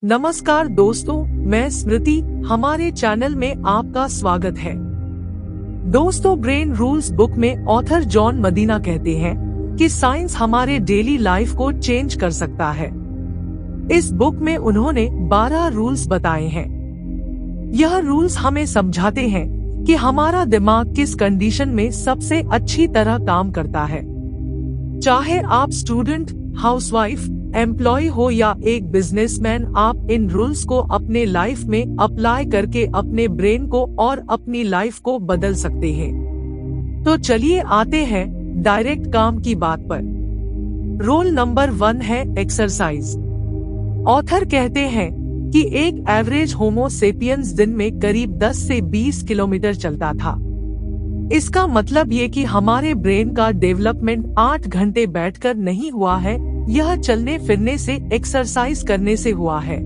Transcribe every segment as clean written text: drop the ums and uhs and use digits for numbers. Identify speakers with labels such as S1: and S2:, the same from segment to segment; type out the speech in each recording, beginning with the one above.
S1: नमस्कार दोस्तों, मैं स्मृति। हमारे चैनल में आपका स्वागत है। दोस्तों, ब्रेन रूल्स बुक में ऑथर जॉन मदीना कहते हैं कि साइंस हमारे डेली लाइफ को चेंज कर सकता है। इस बुक में उन्होंने 12 रूल्स बताए हैं। यह रूल्स हमें समझाते हैं कि हमारा दिमाग किस कंडीशन में सबसे अच्छी तरह काम करता है। चाहे आप स्टूडेंट, हाउसवाइफ, एम्प्लॉय हो या एक बिजनेसमैन, आप इन रूल्स को अपने लाइफ में अप्लाई करके अपने ब्रेन को और अपनी लाइफ को बदल सकते हैं। तो चलिए आते हैं डायरेक्ट काम की बात पर। रूल नंबर 1 है एक्सरसाइज। ऑथर कहते हैं कि एक एवरेज होमो सेपियंस दिन में करीब 10 से 20 किलोमीटर चलता था। इसका मतलब ये कि हमारे ब्रेन का डेवलपमेंट 8 घंटे बैठकर नहीं हुआ है, यह चलने फिरने से, एक्सरसाइज करने से हुआ है।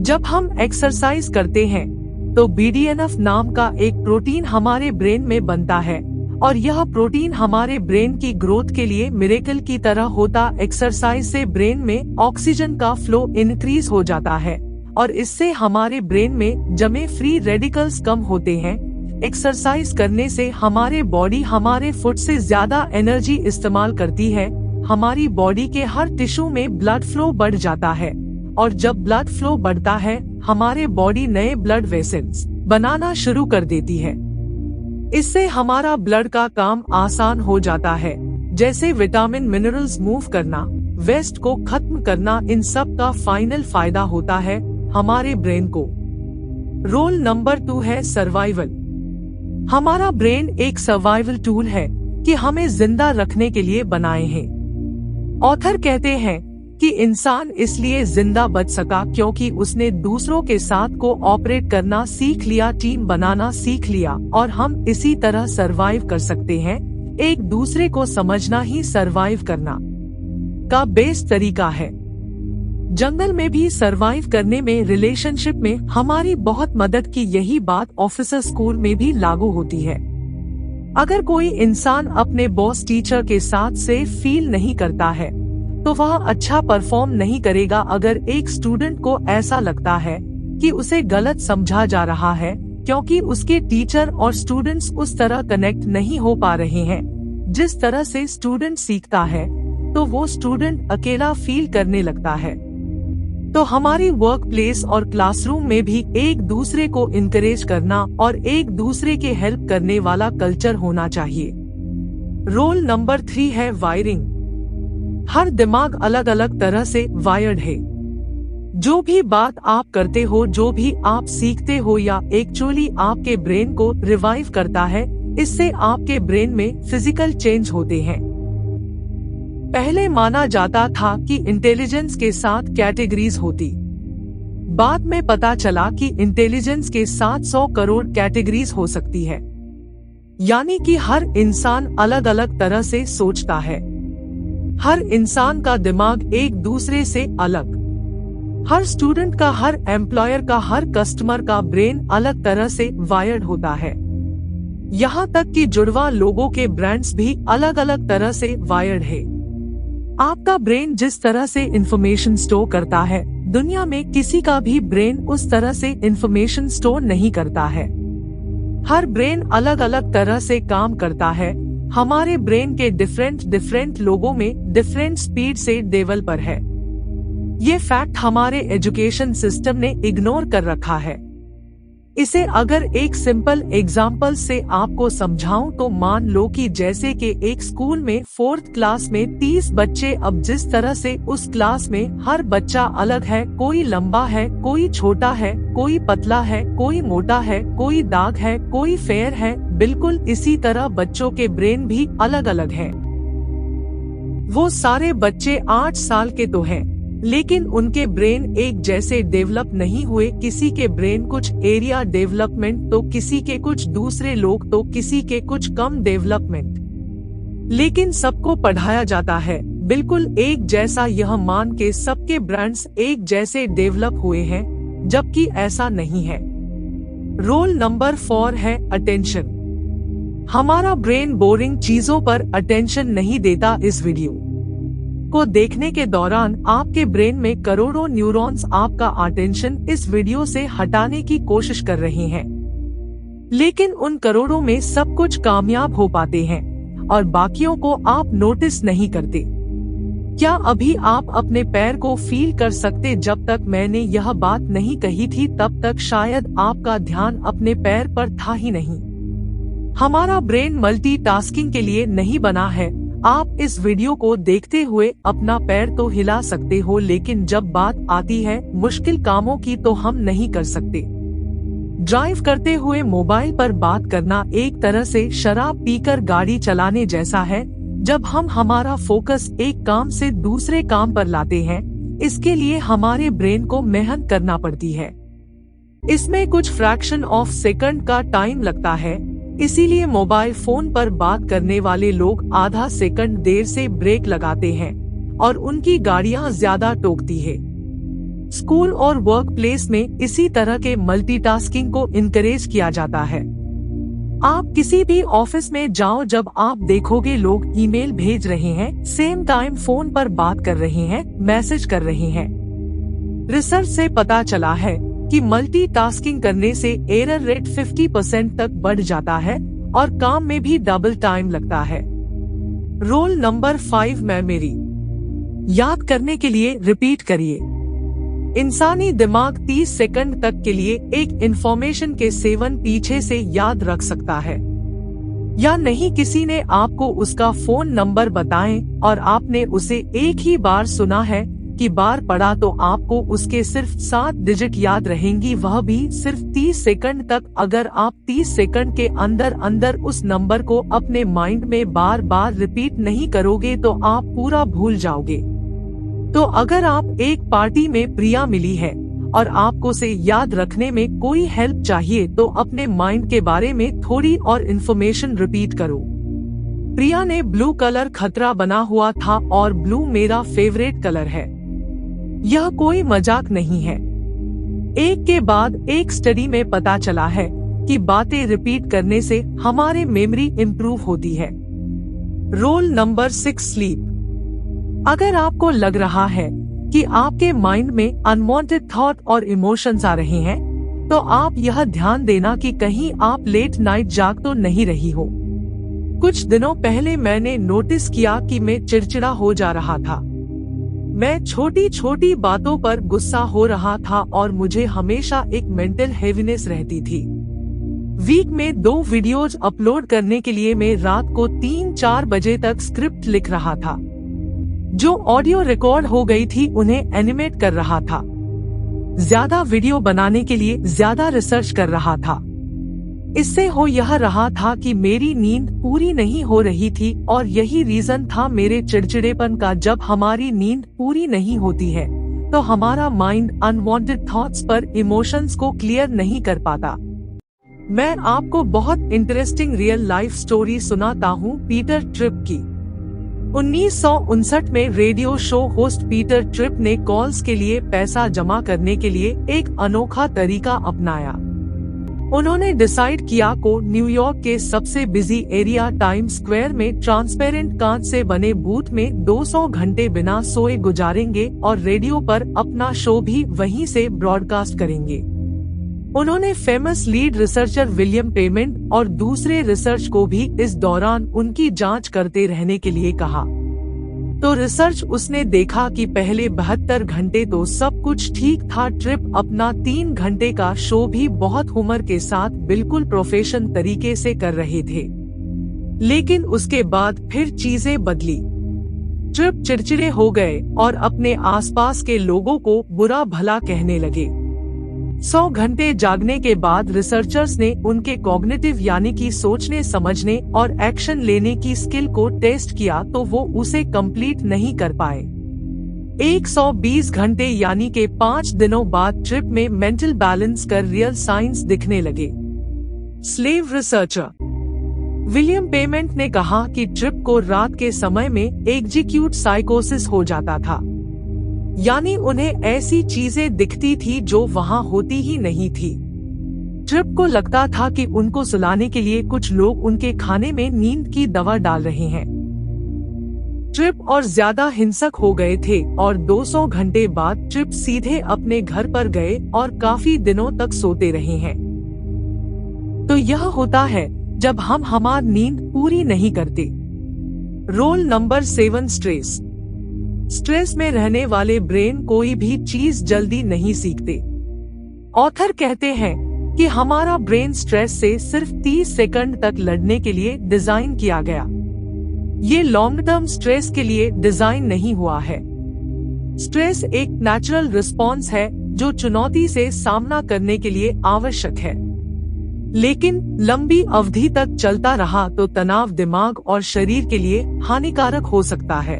S1: जब हम एक्सरसाइज करते हैं तो BDNF नाम का एक प्रोटीन हमारे ब्रेन में बनता है और यह प्रोटीन हमारे ब्रेन की ग्रोथ के लिए मिरेकल की तरह होता। एक्सरसाइज से ब्रेन में ऑक्सीजन का फ्लो इंक्रीज हो जाता है और इससे हमारे ब्रेन में जमे फ्री रेडिकल्स कम होते हैं। एक्सरसाइज करने से हमारे बॉडी हमारे फुट से ज्यादा एनर्जी इस्तेमाल करती है। हमारी बॉडी के हर टिश्यू में ब्लड फ्लो बढ़ जाता है और जब ब्लड फ्लो बढ़ता है हमारे बॉडी नए ब्लड वेसल्स बनाना शुरू कर देती है। इससे हमारा ब्लड का काम आसान हो जाता है, जैसे विटामिन मिनरल्स मूव करना, वेस्ट को खत्म करना। इन सब का फाइनल फायदा होता है हमारे ब्रेन को। रूल नंबर 2 है सर्वाइवल। हमारा ब्रेन एक सर्वाइवल टूल है कि हमें जिंदा रखने के लिए बनाए हैं। ऑथर कहते हैं कि इंसान इसलिए जिंदा बच सका क्योंकि उसने दूसरों के साथ कोऑपरेट करना सीख लिया, टीम बनाना सीख लिया, और हम इसी तरह सरवाइव कर सकते हैं। एक दूसरे को समझना ही सरवाइव करना का बेस्ट तरीका है। जंगल में भी सरवाइव करने में, रिलेशनशिप में हमारी बहुत मदद की। यही बात ऑफिसर, स्कूल में भी लागू होती है। अगर कोई इंसान अपने बॉस, टीचर के साथ सेफ फील नहीं करता है तो वह अच्छा परफॉर्म नहीं करेगा। अगर एक स्टूडेंट को ऐसा लगता है कि उसे गलत समझा जा रहा है क्योंकि उसके टीचर और स्टूडेंट्स उस तरह कनेक्ट नहीं हो पा रहे हैं जिस तरह से स्टूडेंट सीखता है, तो वो स्टूडेंट अकेला फील करने लगता है। तो हमारी वर्क प्लेस और क्लासरूम में भी एक दूसरे को इनकरेज करना और एक दूसरे के हेल्प करने वाला कल्चर होना चाहिए। रूल नंबर 3 है वायरिंग। हर दिमाग अलग अलग तरह से वायर्ड है। जो भी बात आप करते हो, जो भी आप सीखते हो, या एक्चुअली आपके ब्रेन को रिवाइव करता है, इससे आपके ब्रेन में फिजिकल चेंज होते हैं। पहले माना जाता था कि इंटेलिजेंस के 7 कैटेगरीज होती। बाद में पता चला कि इंटेलिजेंस के 700 करोड़ कैटेगरीज हो सकती है। यानी कि हर इंसान अलग अलग तरह से सोचता है। हर इंसान का दिमाग एक दूसरे से अलग। हर स्टूडेंट का, हर एम्प्लॉयर का, हर कस्टमर का ब्रेन अलग तरह से वायर्ड होता है। यहाँ तक कि जुड़वा लोगों के ब्रांड्स भी अलग अलग तरह से वायर्ड है। आपका ब्रेन जिस तरह से इंफॉर्मेशन स्टोर करता है, दुनिया में किसी का भी ब्रेन उस तरह से इंफॉर्मेशन स्टोर नहीं करता है। हर ब्रेन अलग अलग तरह से काम करता है। हमारे ब्रेन के डिफरेंट लोगों में डिफरेंट स्पीड से डेवलपर है। ये फैक्ट हमारे एजुकेशन सिस्टम ने इग्नोर कर रखा है। इसे अगर एक सिंपल एग्जाम्पल से आपको समझाऊं तो मान लो कि जैसे कि एक स्कूल में 4th क्लास में 30 बच्चे। अब जिस तरह से उस क्लास में हर बच्चा अलग है, कोई लंबा है, कोई छोटा है, कोई पतला है, कोई मोटा है, कोई दाग है, कोई फेयर है, बिल्कुल इसी तरह बच्चों के ब्रेन भी अलग अलग हैं। वो सारे बच्चे 8 साल के तो हैं, लेकिन उनके ब्रेन एक जैसे डेवलप नहीं हुए। किसी के ब्रेन कुछ एरिया डेवलपमेंट तो किसी के कुछ, दूसरे लोग तो किसी के कुछ कम डेवलपमेंट, लेकिन सबको पढ़ाया जाता है बिल्कुल एक जैसा, यह मान के सबके ब्रेन्स एक जैसे डेवलप हुए हैं, जबकि ऐसा नहीं है। रूल नंबर 4 है अटेंशन। हमारा ब्रेन बोरिंग चीजों पर अटेंशन नहीं देता। इस वीडियो को देखने के दौरान आपके ब्रेन में करोड़ों न्यूरॉन्स आपका अटेंशन इस वीडियो से हटाने की कोशिश कर रहे हैं, लेकिन उन करोड़ों में सब कुछ कामयाब हो पाते हैं और बाकियों को आप नोटिस नहीं करते। क्या अभी आप अपने पैर को फील कर सकते? जब तक मैंने यह बात नहीं कही थी तब तक शायद आपका ध्यान अपने पैर पर था ही नहीं। हमारा ब्रेन मल्टीटास्किंग के लिए नहीं बना है। आप इस वीडियो को देखते हुए अपना पैर तो हिला सकते हो, लेकिन जब बात आती है मुश्किल कामों की तो हम नहीं कर सकते। ड्राइव करते हुए मोबाइल पर बात करना एक तरह से शराब पीकर गाड़ी चलाने जैसा है। जब हम हमारा फोकस एक काम से दूसरे काम पर लाते हैं, इसके लिए हमारे ब्रेन को मेहनत करना पड़ती है। इसमें कुछ फ्रैक्शन ऑफ सेकंड का टाइम लगता है, इसीलिए मोबाइल फोन पर बात करने वाले लोग आधा सेकंड देर से ब्रेक लगाते हैं और उनकी गाड़ियां ज्यादा टोकती है। स्कूल और वर्क प्लेस में इसी तरह के मल्टीटास्किंग को इनकरेज किया जाता है। आप किसी भी ऑफिस में जाओ, जब आप देखोगे लोग ईमेल भेज रहे हैं, सेम टाइम फोन पर बात कर रहे हैं, मैसेज कर रहे हैं। रिसर्च से पता चला है कि मल्टीटास्किंग करने से एरर रेट 50% तक बढ़ जाता है और काम में भी डबल टाइम लगता है। Roll number 5, memory. याद करने के लिए रिपीट करिए। इंसानी दिमाग 30 सेकंड तक के लिए एक इंफॉर्मेशन के सेवन पीछे से याद रख सकता है या नहीं। किसी ने आपको उसका फोन नंबर बताएं और आपने उसे एक ही बार सुना है कि बार पढ़ा, तो आपको उसके सिर्फ 7 डिजिट याद रहेंगी, वह भी सिर्फ 30 सेकंड तक। अगर आप 30 सेकंड के अंदर अंदर उस नंबर को अपने माइंड में बार बार रिपीट नहीं करोगे तो आप पूरा भूल जाओगे। तो अगर आप एक पार्टी में प्रिया मिली है और आपको उसे याद रखने में कोई हेल्प चाहिए, तो अपने माइंड के बारे में थोड़ी और इन्फॉर्मेशन रिपीट करो। प्रिया ने ब्लू कलर खतरा बना हुआ था और ब्लू मेरा फेवरेट कलर है। यह कोई मजाक नहीं है। एक के बाद एक स्टडी में पता चला है कि बातें रिपीट करने से हमारे मेमोरी इम्प्रूव होती है। Roll number 6, sleep. अगर आपको लग रहा है कि आपके माइंड में अनवांटेड थॉट और इमोशंस आ रहे हैं, तो आप यह ध्यान देना कि कहीं आप लेट नाइट जाग तो नहीं रही हो। कुछ दिनों पहले मैंने नोटिस किया कि मैं चिड़चिड़ा हो जा रहा था। मैं छोटी छोटी बातों पर गुस्सा हो रहा था और मुझे हमेशा एक मेंटल हेवीनेस रहती थी। वीक में 2 वीडियोज अपलोड करने के लिए मैं रात को 3-4 बजे तक स्क्रिप्ट लिख रहा था। जो ऑडियो रिकॉर्ड हो गई थी उन्हें एनिमेट कर रहा था। ज्यादा वीडियो बनाने के लिए ज्यादा रिसर्च कर रहा था। इससे हो यह रहा था कि मेरी नींद पूरी नहीं हो रही थी और यही रीजन था मेरे चिड़चिड़ेपन का। जब हमारी नींद पूरी नहीं होती है तो हमारा माइंड अनवांटेड थॉट्स पर इमोशंस को क्लियर नहीं कर पाता। मैं आपको बहुत इंटरेस्टिंग रियल लाइफ स्टोरी सुनाता हूँ पीटर ट्रिप की। 1959 में radio show host Peter trip ने कॉल्स के लिए पैसा जमा करने के लिए एक अनोखा तरीका अपनाया। उन्होंने डिसाइड किया को न्यूयॉर्क के सबसे बिजी एरिया टाइम स्क्वायर में ट्रांसपेरेंट कांच से बने बूथ में 200 घंटे बिना सोए गुजारेंगे और रेडियो पर अपना शो भी वहीं से ब्रॉडकास्ट करेंगे। उन्होंने famous lead researcher William payment और दूसरे रिसर्च को भी इस दौरान उनकी जांच करते रहने के लिए कहा। तो रिसर्च उसने देखा कि पहले 72 घंटे तो सब कुछ ठीक था। ट्रिप अपना 3 घंटे का शो भी बहुत हुमर के साथ बिल्कुल प्रोफेशनल तरीके से कर रहे थे, लेकिन उसके बाद फिर चीजें बदली। ट्रिप चिड़चिड़े हो गए और अपने आसपास के लोगों को बुरा भला कहने लगे। 100 घंटे जागने के बाद रिसर्चर्स ने उनके कॉग्निटिव यानी कि सोचने समझने और एक्शन लेने की स्किल को टेस्ट किया, तो वो उसे कंप्लीट नहीं कर पाए। 120 घंटे यानी के 5 दिनों बाद ट्रिप में मेंटल बैलेंस कर रियल साइंस दिखने लगे। स्लेव रिसर्चर विलियम पेमेंट ने कहा कि ट्रिप को रात के समय में एग्जीक्यूट साइकोसिस हो जाता था, यानी उन्हें ऐसी चीजें दिखती थी जो वहां होती ही नहीं थी। ट्रिप को लगता था कि उनको सुलाने के लिए कुछ लोग उनके खाने में नींद की दवा डाल रहे हैं। ट्रिप और ज्यादा हिंसक हो गए थे और 200 घंटे बाद ट्रिप सीधे अपने घर पर गए और काफी दिनों तक सोते रहे हैं। तो यह होता है जब हम हमारी नींद पूरी नहीं करते। Roll number 7, stress. स्ट्रेस में रहने वाले ब्रेन कोई भी चीज जल्दी नहीं सीखते। ऑथर कहते हैं कि हमारा ब्रेन स्ट्रेस से सिर्फ 30 सेकंड तक लड़ने के लिए डिजाइन किया गया। ये लॉन्ग टर्म स्ट्रेस के लिए डिजाइन नहीं हुआ है। स्ट्रेस एक नेचुरल रिस्पॉन्स है जो चुनौती से सामना करने के लिए आवश्यक है, लेकिन लंबी अवधि तक चलता रहा तो तनाव दिमाग और शरीर के लिए हानिकारक हो सकता है।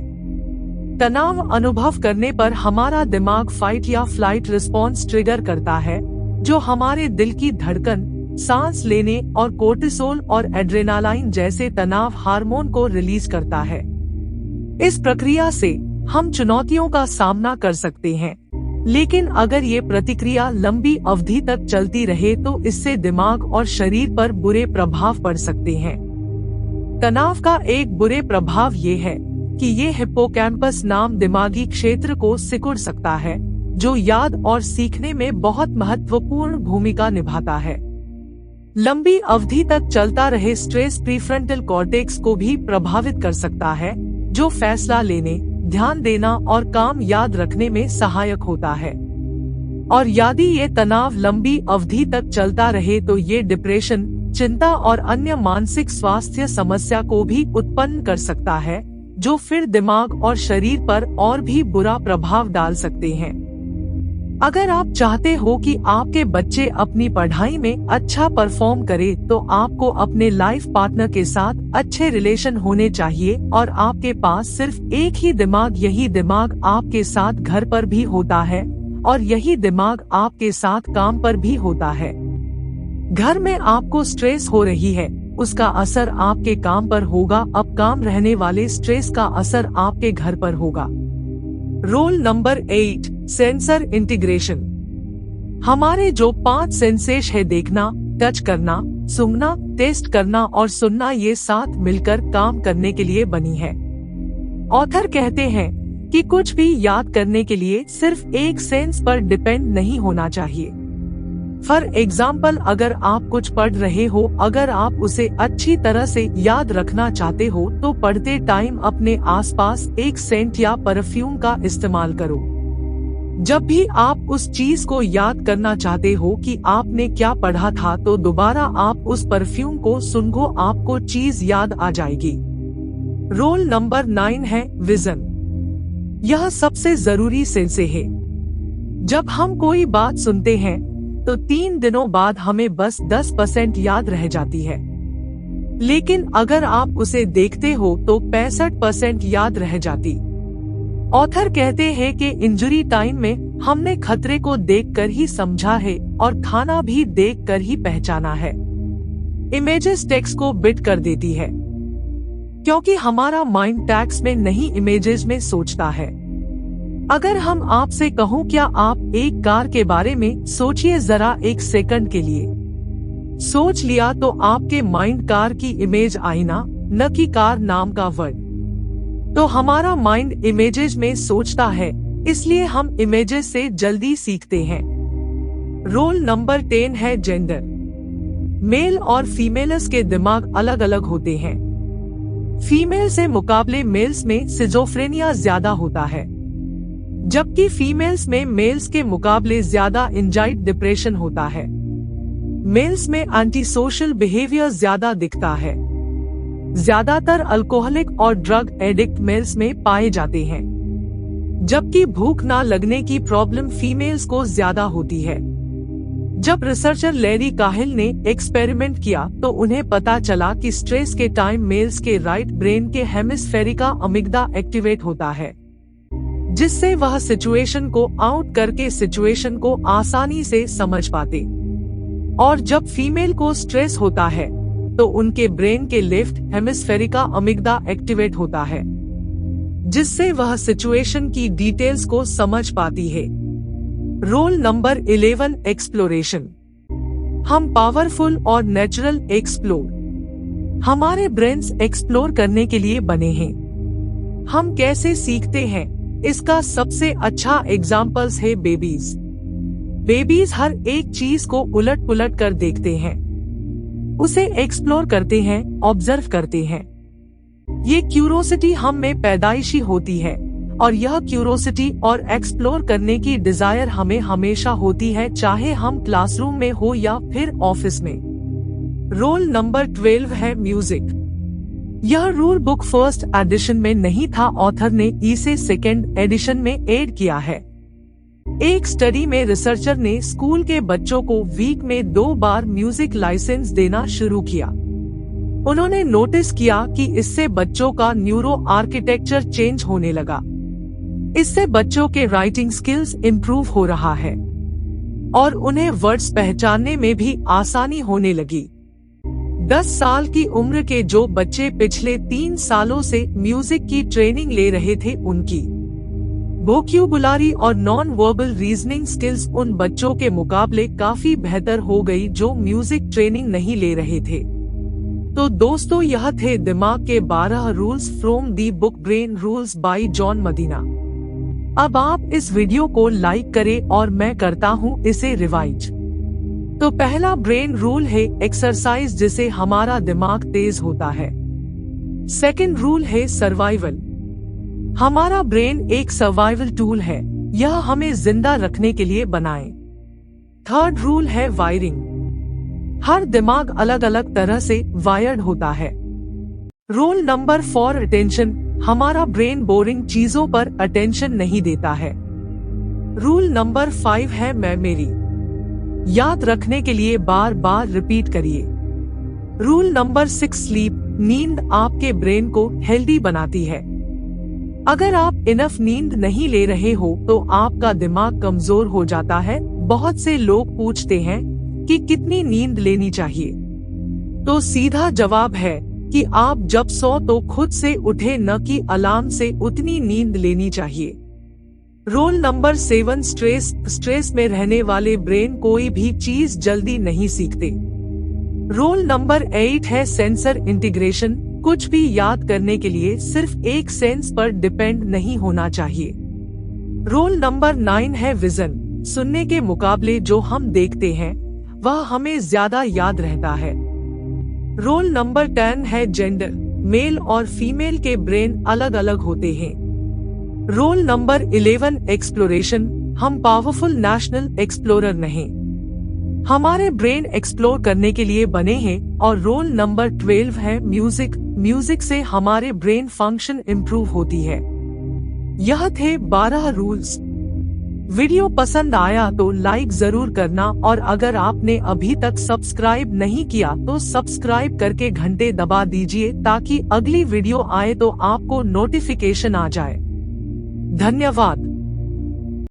S1: तनाव अनुभव करने पर हमारा दिमाग फाइट या फ्लाइट रिस्पॉन्स ट्रिगर करता है, जो हमारे दिल की धड़कन, सांस लेने और कोर्टिसोल और एड्रेनालाइन जैसे तनाव हार्मोन को रिलीज करता है। इस प्रक्रिया से हम चुनौतियों का सामना कर सकते हैं, लेकिन अगर ये प्रतिक्रिया लंबी अवधि तक चलती रहे तो इससे दिमाग और शरीर पर बुरे प्रभाव पड़ सकते हैं। तनाव का एक बुरे प्रभाव ये है कि ये हिप्पोकैम्पस नाम दिमागी क्षेत्र को सिकुड़ सकता है, जो याद और सीखने में बहुत महत्वपूर्ण भूमिका निभाता है। लंबी अवधि तक चलता रहे स्ट्रेस प्रीफ्रंटल कॉर्टेक्स को भी प्रभावित कर सकता है, जो फैसला लेने, ध्यान देना और काम याद रखने में सहायक होता है। और यदि ये तनाव लंबी अवधि तक चलता रहे तो ये डिप्रेशन, चिंता और अन्य मानसिक स्वास्थ्य समस्या को भी उत्पन्न कर सकता है, जो फिर दिमाग और शरीर पर और भी बुरा प्रभाव डाल सकते हैं। अगर आप चाहते हो कि आपके बच्चे अपनी पढ़ाई में अच्छा परफॉर्म करे, तो आपको अपने लाइफ पार्टनर के साथ अच्छे रिलेशन होने चाहिए और आपके पास सिर्फ एक ही दिमाग, यही दिमाग आपके साथ घर पर भी होता है और यही दिमाग आपके साथ काम पर भी होता है। घर में आपको स्ट्रेस हो रही है, उसका असर आपके काम पर होगा। अब काम रहने वाले स्ट्रेस का असर आपके घर पर होगा। Roll number 8, sensor integration. हमारे जो 5 सेंसेस है, देखना, टच करना, सूंघना, टेस्ट करना और सुनना, ये साथ मिलकर काम करने के लिए बनी है। ऑथर कहते हैं कि कुछ भी याद करने के लिए सिर्फ एक सेंस पर डिपेंड नहीं होना चाहिए। फॉर एग्जाम्पल, अगर आप कुछ पढ़ रहे हो, अगर आप उसे अच्छी तरह से याद रखना चाहते हो तो पढ़ते टाइम अपने आसपास एक सेंट या परफ्यूम का इस्तेमाल करो। जब भी आप उस चीज को याद करना चाहते हो कि आपने क्या पढ़ा था, तो दोबारा आप उस परफ्यूम को सूंघो, आपको चीज याद आ जाएगी। रोल नंबर 9 है विजन। यह सबसे जरूरी सेंसे है। जब हम कोई बात सुनते हैं तो 3 दिनों बाद हमें बस 10% याद रह जाती है, लेकिन अगर आप उसे देखते हो तो 65% याद रह जाती। ऑथर कहते हैं कि इंजरी टाइम में हमने खतरे को देखकर ही समझा है और खाना भी देखकर ही पहचाना है। इमेजेस टेक्स्ट को बिट कर देती है, क्योंकि हमारा माइंड टेक्स्ट में नहीं, इमेजेस में सोचता है। अगर हम आपसे कहूं, क्या आप एक कार के बारे में सोचिए जरा 1 सेकंड के लिए। सोच लिया तो आपके माइंड कार की इमेज आई ना, न कि कार नाम का वर्ड। तो हमारा माइंड इमेजेस में सोचता है, इसलिए हम इमेजेस से जल्दी सीखते हैं। रोल नंबर 10 है जेंडर। मेल और फीमेल्स के दिमाग अलग अलग होते हैं। फीमेल से मुकाबले मेल्स में सिजोफ्रेनिया ज्यादा होता है, जबकि फीमेल्स में मेल्स के मुकाबले ज्यादा एंजाइटी डिप्रेशन होता है। मेल्स में एंटी सोशल बिहेवियर ज्यादा दिखता है। ज्यादातर अल्कोहलिक और ड्रग एडिक्ट मेल्स में पाए जाते हैं, जबकि भूख ना लगने की प्रॉब्लम फीमेल्स को ज्यादा होती है। जब रिसर्चर लैरी काहिल ने एक्सपेरिमेंट किया तो उन्हें पता चला कि स्ट्रेस के टाइम मेल्स के राइट ब्रेन के हेमिस्फेरिका अमिग्डा एक्टिवेट होता है, जिससे वह सिचुएशन को आउट करके सिचुएशन को आसानी से समझ पाते। और जब फीमेल को स्ट्रेस होता है तो उनके ब्रेन के लेफ्ट हेमिस्फेरिका अमिग्डा एक्टिवेट होता है, जिससे वह सिचुएशन की डिटेल्स को समझ पाती है। Roll number 11 exploration. हम पावरफुल और नेचुरल एक्सप्लोर। हमारे ब्रेन्स एक्सप्लोर करने के लिए बने हैं। हम कैसे सीखते हैं? इसका सबसे अच्छा एग्जाम्पल्स है बेबीज। बेबीज हर एक चीज को उलट पुलट कर देखते हैं, उसे एक्सप्लोर करते हैं, ऑब्जर्व करते हैं। ये क्यूरोसिटी हम में पैदाइशी होती है और यह क्यूरोसिटी और एक्सप्लोर करने की डिजायर हमें हमेशा होती है, चाहे हम क्लासरूम में हो या फिर ऑफिस में। रोल नंबर 12 है म्यूजिक। यह रूल बुक फर्स्ट एडिशन में नहीं था, ऑथर ने इसे सेकेंड एडिशन में ऐड किया है। एक स्टडी में रिसर्चर ने स्कूल के बच्चों को वीक में 2 बार म्यूजिक लाइसेंस देना शुरू किया। उन्होंने नोटिस किया कि इससे बच्चों का न्यूरो आर्किटेक्चर चेंज होने लगा। इससे बच्चों के राइटिंग स्किल्स इम्प्रूव हो रहा है और उन्हें वर्ड्स पहचानने में भी आसानी होने लगी। 10 साल की उम्र के जो बच्चे पिछले 3 सालों से म्यूजिक की ट्रेनिंग ले रहे थे, उनकी वोकैबुलरी और नॉन वर्बल रीजनिंग स्किल्स उन बच्चों के मुकाबले काफी बेहतर हो गई जो म्यूजिक ट्रेनिंग नहीं ले रहे थे। तो दोस्तों, यह थे दिमाग के 12 rules from the book brain rules by John Medina. अब आप इस वीडियो को लाइक करें और मैं करता हूँ इसे रिवाइज। तो पहला ब्रेन रूल है एक्सरसाइज, जिसे हमारा दिमाग तेज होता है। सेकंड रूल है सर्वाइवल। हमारा ब्रेन एक सर्वाइवल टूल है, यह हमें जिंदा रखने के लिए बनाए। थर्ड रूल है वायरिंग। हर दिमाग अलग अलग तरह से वायर्ड होता है। Rule number 4 attention. हमारा ब्रेन बोरिंग चीजों पर अटेंशन नहीं देता है। रूल नंबर 5 है मेमोरी। याद रखने के लिए बार बार रिपीट करिए। Rule number 6 sleep. नींद आपके ब्रेन को हेल्दी बनाती है। अगर आप इनफ नींद नहीं ले रहे हो तो आपका दिमाग कमजोर हो जाता है। बहुत से लोग पूछते हैं कि कितनी नींद लेनी चाहिए, तो सीधा जवाब है कि आप जब सो तो खुद से उठे, न कि अलार्म से उतनी नींद लेनी चाहिए। Roll number 7 stress. स्ट्रेस में रहने वाले ब्रेन कोई भी चीज जल्दी नहीं सीखते। रोल नंबर 8 है सेंसर इंटीग्रेशन। कुछ भी याद करने के लिए सिर्फ एक सेंस पर डिपेंड नहीं होना चाहिए। रोल नंबर 9 है विजन। सुनने के मुकाबले जो हम देखते हैं वह हमें ज्यादा याद रहता है। रोल नंबर 10 है जेंडर। मेल और फीमेल के ब्रेन अलग अलग होते हैं। Roll number 11 exploration. हम पावरफुल नेशनल एक्सप्लोरर नहीं, हमारे ब्रेन एक्सप्लोर करने के लिए बने हैं। और रोल नंबर 12 है म्यूजिक। म्यूजिक से हमारे ब्रेन फंक्शन इम्प्रूव होती है। यह थे 12 रूल्स। वीडियो पसंद आया तो लाइक जरूर करना, और अगर आपने अभी तक सब्सक्राइब नहीं किया तो सब्सक्राइब करके घंटे दबा दीजिए, ताकि अगली वीडियो आए तो आपको नोटिफिकेशन आ जाए। धन्यवाद।